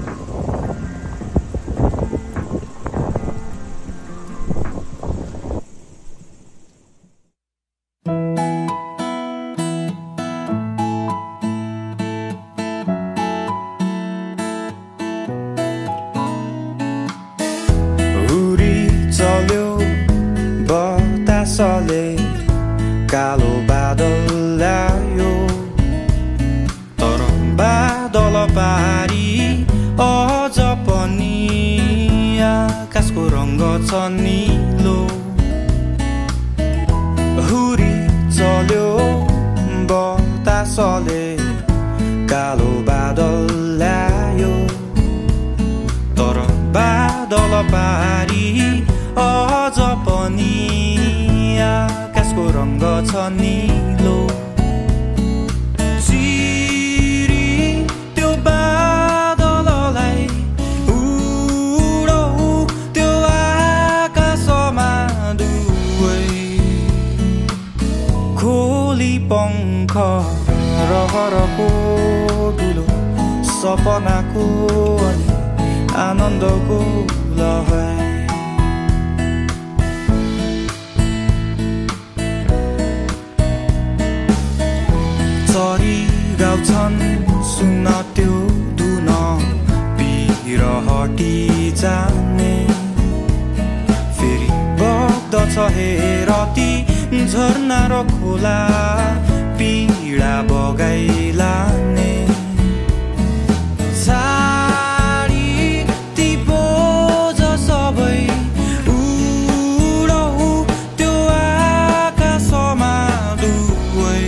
छ निलो हुरी चल्यो बतासले कालो बादल ल्यायो तर बादल पारी अझ पनि आकाशको रङ्ग छ निलो चिरी त्यो बादललाई उडौ त्यो आकाशमा दुवै खोली पङ्ख रहरको ठुलो सपनाको अनि आनन्दको लहर चरी गाउँछन् सुन्न त्यो धुन बिरहटी जाने फेरि बग्दछ हेरती झरना र खोला पीडा बगाइलाने साडी ती बोझ सबै उडौ त्यो आकाशमा दुवै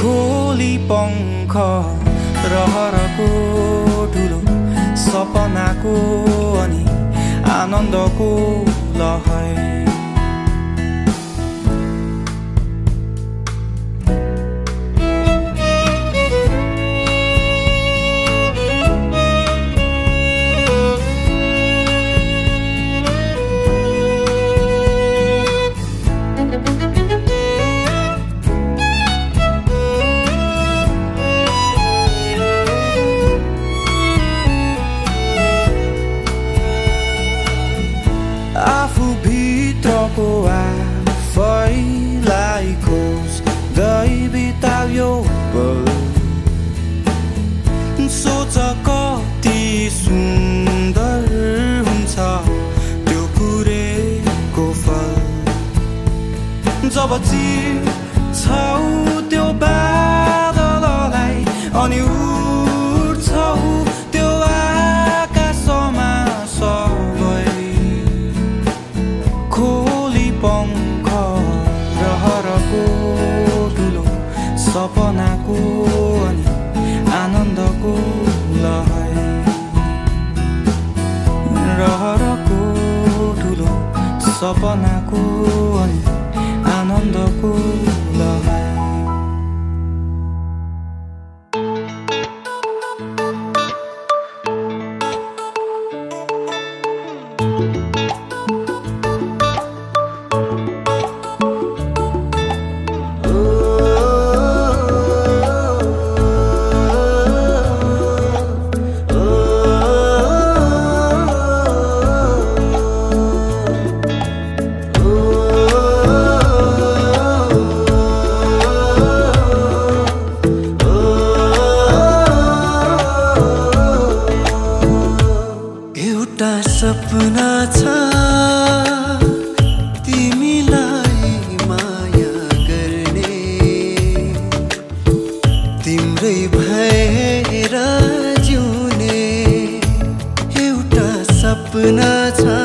खोली पङ्ख रहरको ठुलो सपनाको अनि आनन्दको लहर आफू भित्रको आफैलाई खोज्दै बितायो पल सोच कति सुन्दर हुन्छ त्यो कुरेको फल जब चिर्छौ त्यो बादललाई अनि उड्छौ त्यो आकाशमा सबै खोली पङ्ख रहरको ठुलो सपनाको अनि आनन्दको लहर रहरको ठुलो सपनाको अनि आनन्दको लहर सपना छ तिमीलाई माया गर्ने तिम्रै भएर जिउने एउटा सपना छ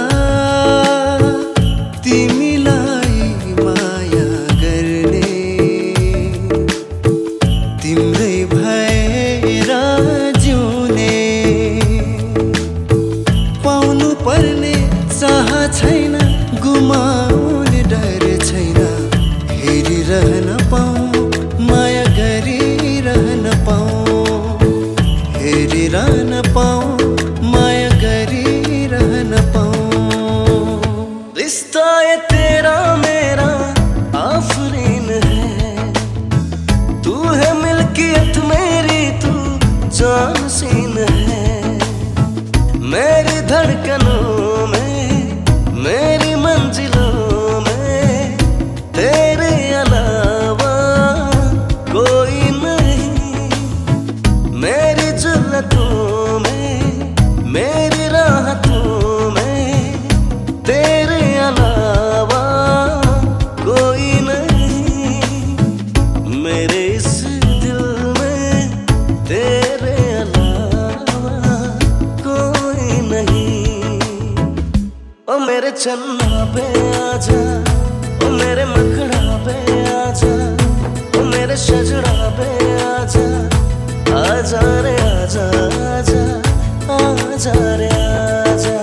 तिमीलाई माया गर्ने तिम्रै भएर जिउने पाउनु पर्ने चाह छैन गुमाउने डर छैन हेरिरहन पाऊँ माया गरिरहन पाऊँ हेरिरहन पाऊँ माया गरिरहन पाऊँ रिश्ता ये तेरा मेरा आफरीन है तू है मिल्कियत मेरी तू जानसीन है मेरी धड़कनों में मेरी मंजिलों में तेरे अलावा कोई नहीं मेरी जुल्लतों में मेरी राहतों में तेरे अलावा कोई नहीं मेरे इस दिल में तेरे अलावा कोई नहीं मेरे चन्ना पे आजा, ओ मेरे मखड़ा पे आजा, ओ मेरे सजना पे आजा, आजा रे आजा आजा, आजा रे आजा,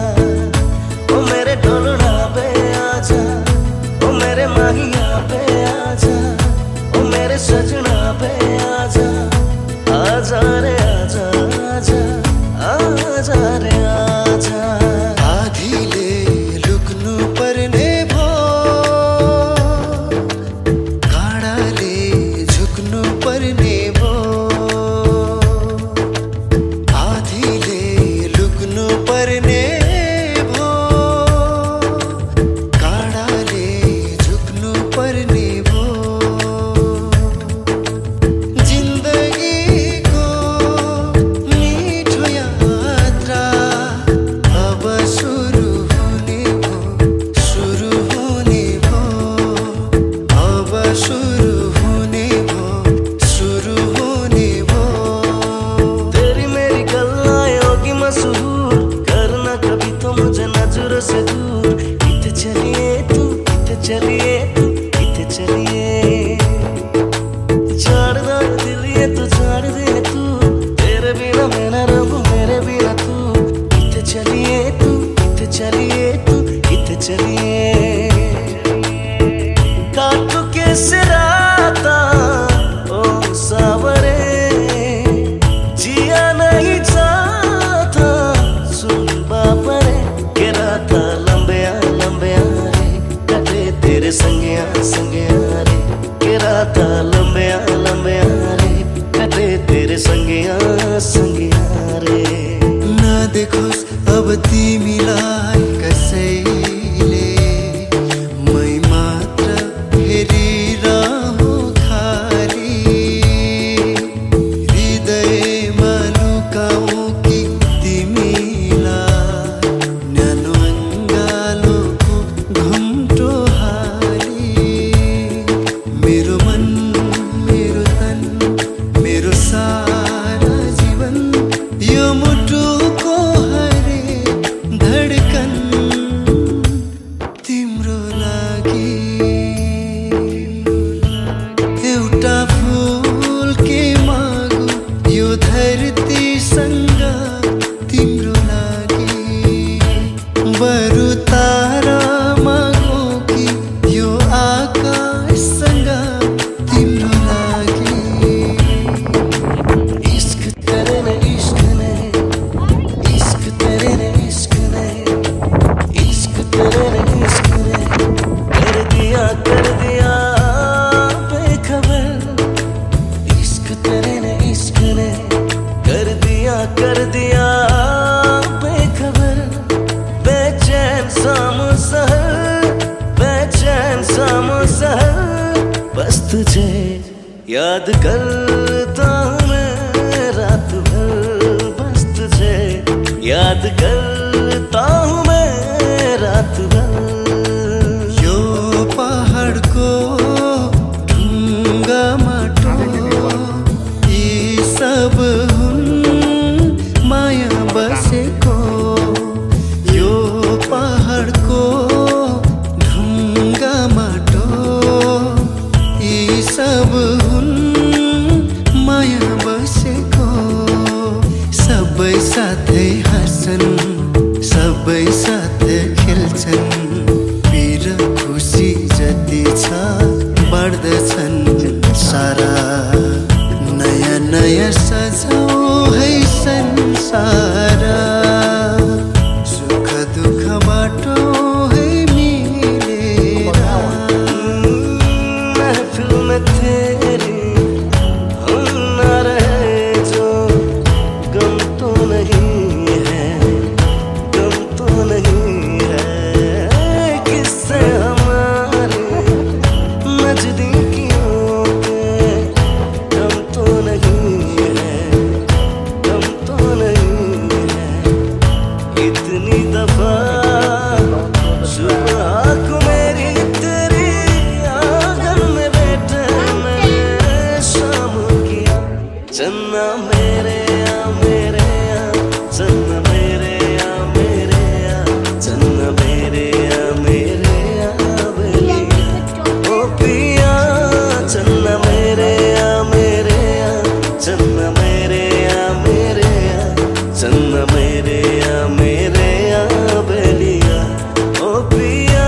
ओ मेरे ढोलना पे आजा, ओ मेरे माहिया पे आजा, ओ मेरे सजना पे आजा, आजा रे आजा आजा, आजा रे आजा। आधीले लुक्नु पर्ने भो, काँडाले झुक्नु पर्ने भो, आधीले लुक्नु पर्ने भो, काँडाले झुक्नु पर्ने भो। जिन्दगीको मिठो यात्रा अब सुरु हुने भो, सुरु हुने भो, अब सुरु हुने भो, सुरु हुने भो। तेरी मेरी गल्लाएं होगी मशहूर, करना कभी तो मुझे नजरों से दूर। किथे चलिए तू, किथे चलिए तू, किथे चलिए, झाड़ दे दिल ये तू, झाड़ दे तू, तेरे बिना मैं न रहूं, मेरे बिना तू। किथे चलिए तू, किथे चलिए तू, किथे चलिए, काटू कैसे राता ओ सावरे, जिया नहीं जाता सुन बापरे, के राता लंबिया लंबिया रे, कटे तेरे संगिया संगिया रे, के राता लंबिया लंबिया रे, कटे तेरे संगिया संगिया रे। नदेखोस् अब तिमीलाई कसैले, मै मात्र हेरिरहँ खाली, हृदयमा लुकाऊ कि तिमीलाई, न्यानो अङ्गालोको घुम्टो हाली। मेरो मन, मेरो तन, मेरो सारा जीवन, यो मुटुको हरेक धडकन तिम्रो लागि। एउटा फुल के मागु यो धरतीसँग तिम्रो लागि, बरु तारा मागु कि यो आकाशसँग तिम्रो लागि। इश्क तेरे ने इश्क ने, इश्क तेरे ने इश्क ने, इश्क तेरे ने इश्क ने, कर दिया बेखबर। इश्क तेरे ने इश्क ने, कर दिया बेखबर। बेचैन सा मुसहर, बेचैन सा मुसहर, बस तुझे याद करता हूँ मैं रात भर, बस तुझे याद करता हूँ मैं रात भर। यो पहाडको ढुङ्गा माटो, यी सब हुन् माया बसेको। यो पहाडको ढुङ्गा माटो, यी सब हुन् माया बसेको। सबै साथै हाँस्छन्, सबै साथै खेल्छन्, पीर खुसी जति छ बढ्दछन् सारा। नयाँ नयाँ सजाऊ है संसार, सुख दुःख बाटो है मिलेर। महफिल में तेरी हम न रहे जो, गम तो नहीं है, गम तो नहीं है, मेरे या बेलिया ओ पिया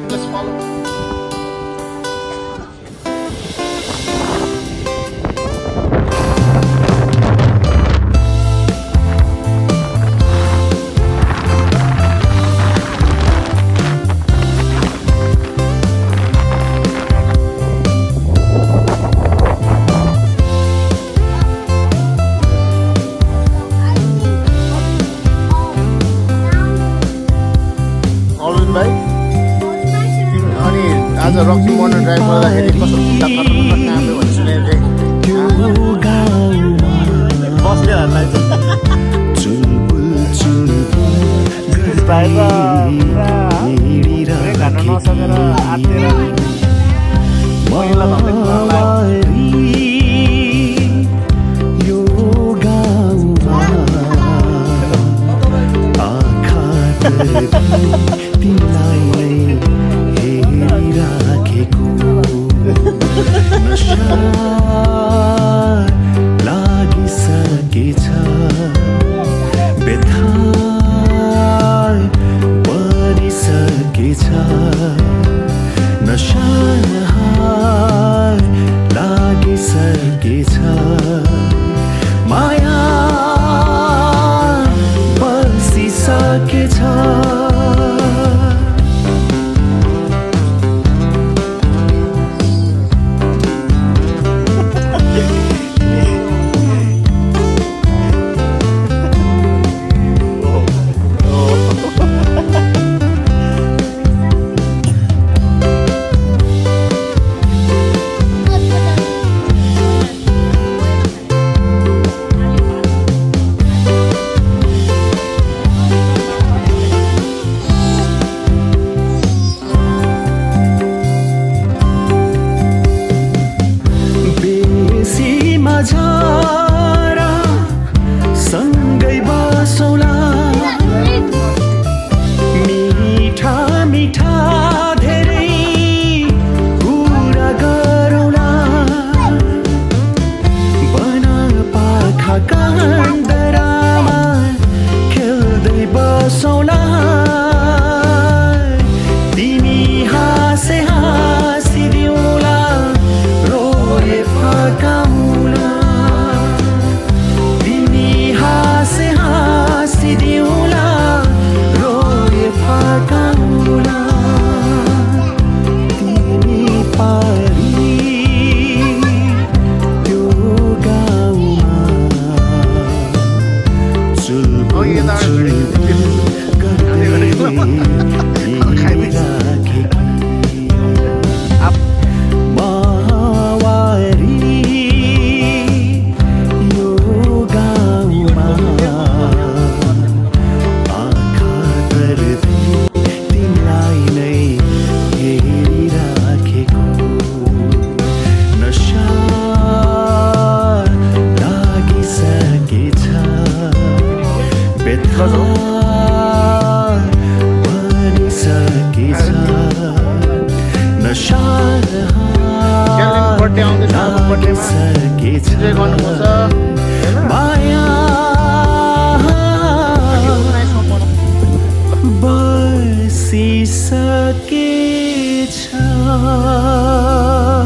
Just follow. आज रक्सी मोटर ड्राइभ गर्दाखेरि कस्तो खुट्टा खतरनाक कामले भन्ने सुनेको थिएँ बस्नेहरूलाई ब्रेक हान्न नसकेर आत्तेर महिला माया बसिसकेछ सँगै बसौला मिठा मिठा धेरै कुरा गरौला बना पाखा कान्दरामा खेल्दै बसौला तिमी हाँसे हाँसिदिउला रोए फर्काउला दिउला रोए फर्काउला तिमी पारी त्यो गाउँमा बर्थडे आउँदैछ बर्थडेमा इन्जोय गर्नुपर्छ